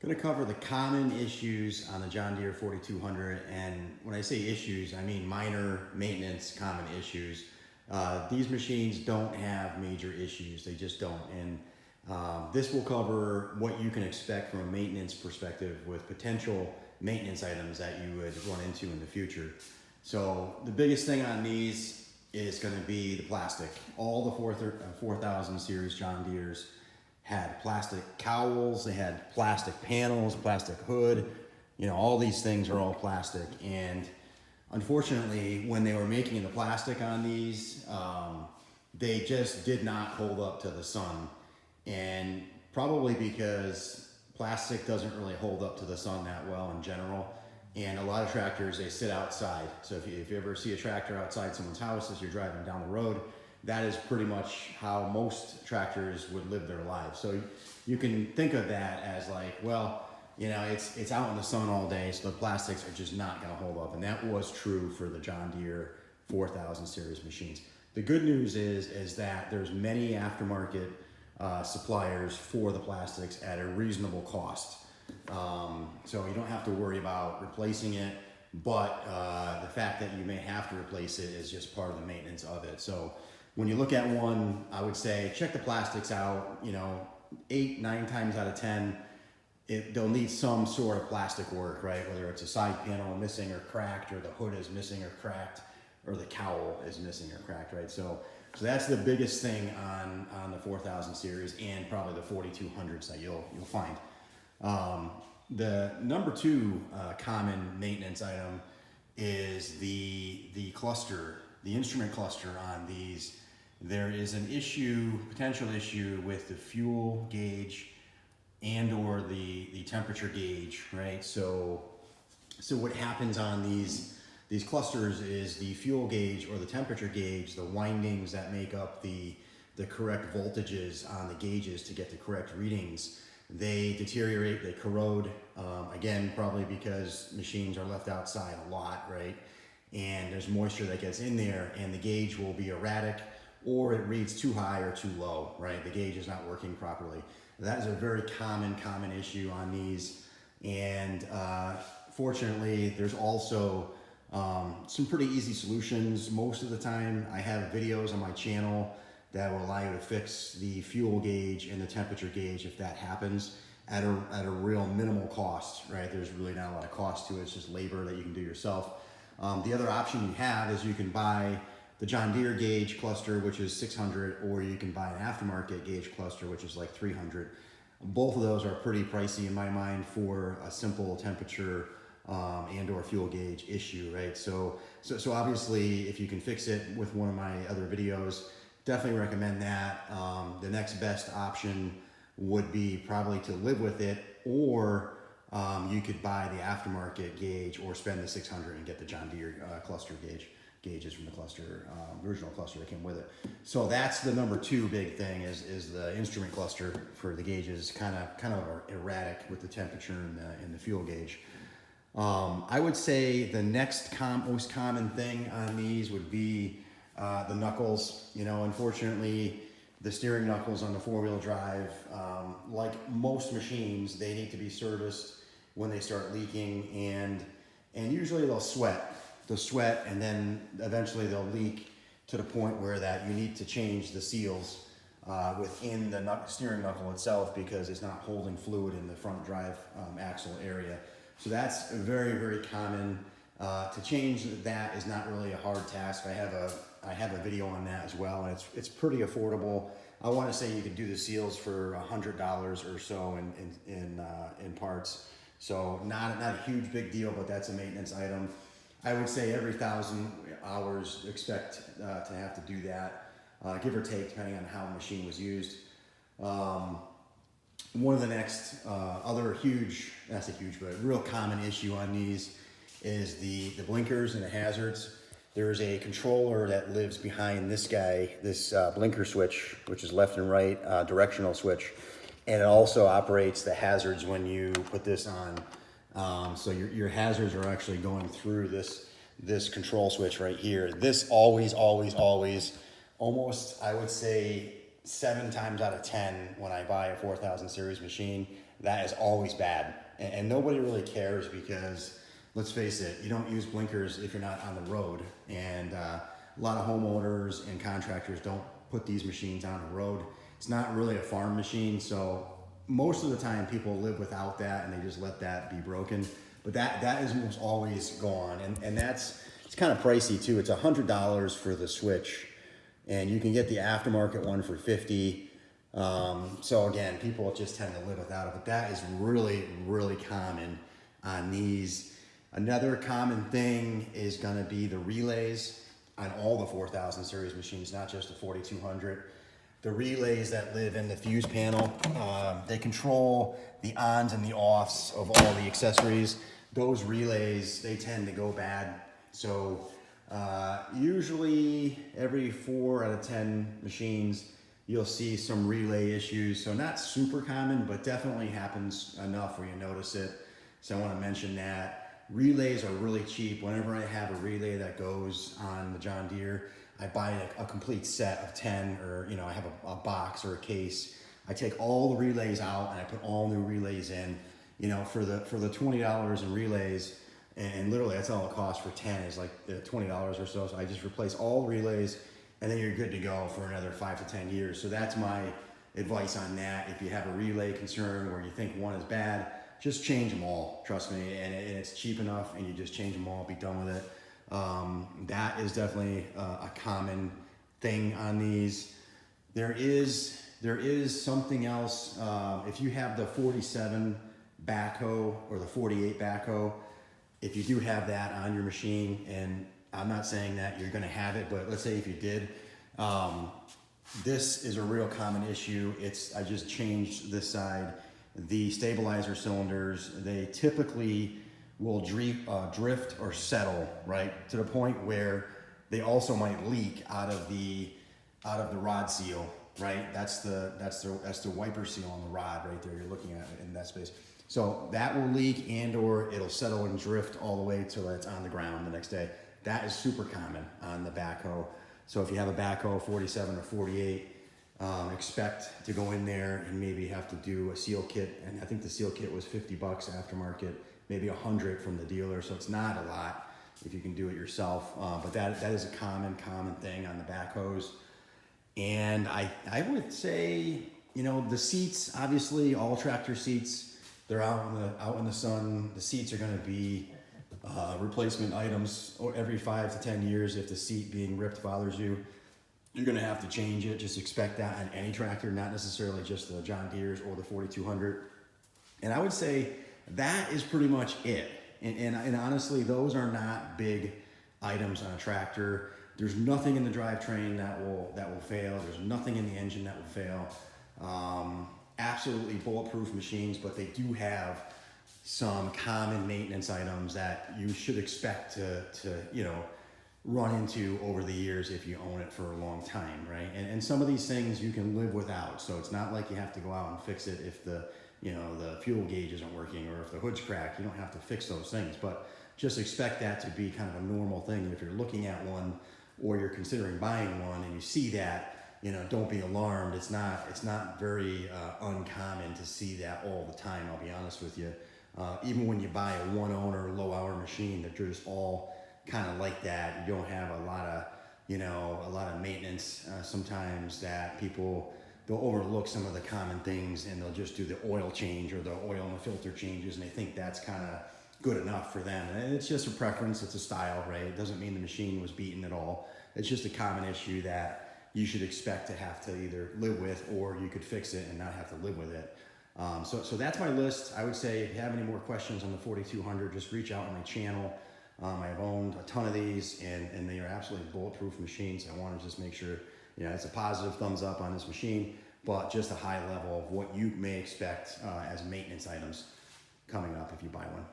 Going to cover the common issues on the John Deere 4200, and when I say issues, I mean minor maintenance common issues. These machines don't have major issues, they just don't. And this will cover what you can expect from a maintenance perspective with potential maintenance items that you would run into in the future. So the biggest thing on these is going to be the plastic. All the 4000 series John Deeres had plastic cowls, they had plastic panels, plastic hood, you know, all these things are all plastic. And unfortunately, when they were making the plastic on these, they just did not hold up to the sun. And probably because plastic doesn't really hold up to the sun that well in general. And a lot of tractors, they sit outside. So if you ever see a tractor outside someone's house as you're driving down the road, that is pretty much how most tractors would live their lives. So you can think of that as like, well, you know, it's out in the sun all day, so the plastics are just not gonna hold up. And that was true for the John Deere 4000 series machines. The good news is that there's many aftermarket suppliers for the plastics at a reasonable cost. So you don't have to worry about replacing it, but the fact that you may have to replace it is just part of the maintenance of it. So when you look at one, I would say check the plastics out. You know, 8-9 times out of 10, they'll need some sort of plastic work, right? Whether it's a side panel missing or cracked, or the hood is missing or cracked, or the cowl is missing or cracked, right? So that's the biggest thing on the 4000 series, and probably the 4200s that you'll find. The number two common maintenance item is the cluster, the instrument cluster on these. There is an potential issue with the fuel gauge and or the temperature gauge, right? So what happens on these clusters is the fuel gauge or the temperature gauge, the windings that make up the correct voltages on the gauges to get the correct readings, they deteriorate, they corrode, again, probably because machines are left outside a lot, right? And there's moisture that gets in there, and the gauge will be erratic, or it reads too high or too low, right? The gauge is not working properly. That is a very common issue on these. And fortunately, there's also some pretty easy solutions. Most of the time, I have videos on my channel that will allow you to fix the fuel gauge and the temperature gauge if that happens at a real minimal cost, right? There's really not a lot of cost to it. It's just labor that you can do yourself. The other option you have is you can buy the John Deere gauge cluster, which is $600, or you can buy an aftermarket gauge cluster, which is like $300. Both of those are pretty pricey in my mind for a simple temperature and or fuel gauge issue, right? So obviously, if you can fix it with one of my other videos, definitely recommend that. The next best option would be probably to live with it, or you could buy the aftermarket gauge or spend the $600 and get the John Deere cluster gauges from the cluster, original cluster that came with it. So that's the number two big thing is the instrument cluster for the gauges, kind of erratic with the temperature and the fuel gauge. I would say the next most common thing on these would be the knuckles. You know, unfortunately, the steering knuckles on the four-wheel drive, like most machines, they need to be serviced when they start leaking, and usually they'll sweat. They'll sweat, and then eventually they'll leak to the point where that you need to change the seals within the steering knuckle itself, because it's not holding fluid in the front drive axle area. So that's very, very common. To change that is not really a hard task. I have a video on that as well, and it's pretty affordable. I want to say you can do the seals for $100 or so in parts. So not a huge big deal, but that's a maintenance item. I would say every 1,000 hours expect to have to do that, give or take, depending on how the machine was used. One of the next other real common issue on these is the blinkers and the hazards. There's a controller that lives behind this guy, this blinker switch, which is left and right directional switch, and it also operates the hazards when you put this on. So your hazards are actually going through this control switch right here. This always, almost, I would say 7 times out of 10 when I buy a 4000 series machine, that is always bad. And nobody really cares because, let's face it, you don't use blinkers if you're not on the road. And a lot of homeowners and contractors don't put these machines on the road. It's not really a farm machine, so most of the time people live without that and they just let that be broken. But that is almost always gone, and it's kind of pricey too. It's $100 for the switch, and you can get the aftermarket one for $50. So again, people just tend to live without it, but that is really, really common on these. Another common thing is gonna be the relays on all the 4000 series machines, not just the 4200. The relays that live in the fuse panel, they control the ons and the offs of all the accessories. Those relays, they tend to go bad. So usually every 4 out of 10 machines, you'll see some relay issues. So not super common, but definitely happens enough where you notice it. So I want to mention that. Relays are really cheap. Whenever I have a relay that goes on the John Deere, I buy a complete set of 10, or I have a box or a case. I take all the relays out and I put all new relays in. For the $20 in relays, and literally that's all it costs for 10 is like $20 or so. So I just replace all the relays, and then you're good to go for another 5 to 10 years. So that's my advice on that. If you have a relay concern or you think one is bad, just change them all. Trust me, and it's cheap enough, and you just change them all, be done with it. That is definitely a common thing on these. There is something else. If you have the 47 backhoe or the 48 backhoe, if you do have that on your machine, and I'm not saying that you're going to have it, but let's say if you did, this is a real common issue. I just changed this side. The stabilizer cylinders, they typically will drift or settle, right, to the point where they also might leak out of the rod seal, right? That's the wiper seal on the rod right there. You're looking at it in that space. So that will leak, and or it'll settle and drift all the way till it's on the ground the next day. That is super common on the backhoe. So if you have a backhoe 47 or 48, expect to go in there and maybe have to do a seal kit. And I think the seal kit was $50 aftermarket, maybe $100 from the dealer. So it's not a lot if you can do it yourself. But that is a common thing on the backhoes. And I would say, the seats, obviously all tractor seats, they're out in the sun. The seats are going to be replacement items every 5 to 10 years. If the seat being ripped bothers you, you're going to have to change it. Just expect that on any tractor, not necessarily just the John Deere's or the 4200. And I would say that is pretty much it. And honestly, those are not big items on a tractor. There's nothing in the drivetrain that will fail. There's nothing in the engine that will fail. Absolutely bulletproof machines, but they do have some common maintenance items that you should expect to run into over the years if you own it for a long time, right? And some of these things you can live without. So it's not like you have to go out and fix it if the fuel gauge isn't working or if the hood's cracked. You don't have to fix those things, but just expect that to be kind of a normal thing. If you're looking at one or you're considering buying one and you see that, don't be alarmed. It's not very uncommon to see that all the time, I'll be honest with you. Even when you buy a one owner, low hour machine, that you're just all kind of like that. You don't have a lot of maintenance sometimes that they'll overlook some of the common things, and they'll just do the oil change or the oil and the filter changes, and they think that's kind of good enough for them. And it's just a preference. It's a style, right? It doesn't mean the machine was beaten at all. It's just a common issue that you should expect to have to either live with, or you could fix it and not have to live with it. So that's my list. I would say if you have any more questions on the 4200, just reach out on my channel. I've owned a ton of these, and they are absolutely bulletproof machines. I want to just make sure, it's a positive thumbs up on this machine, but just a high level of what you may expect as maintenance items coming up if you buy one.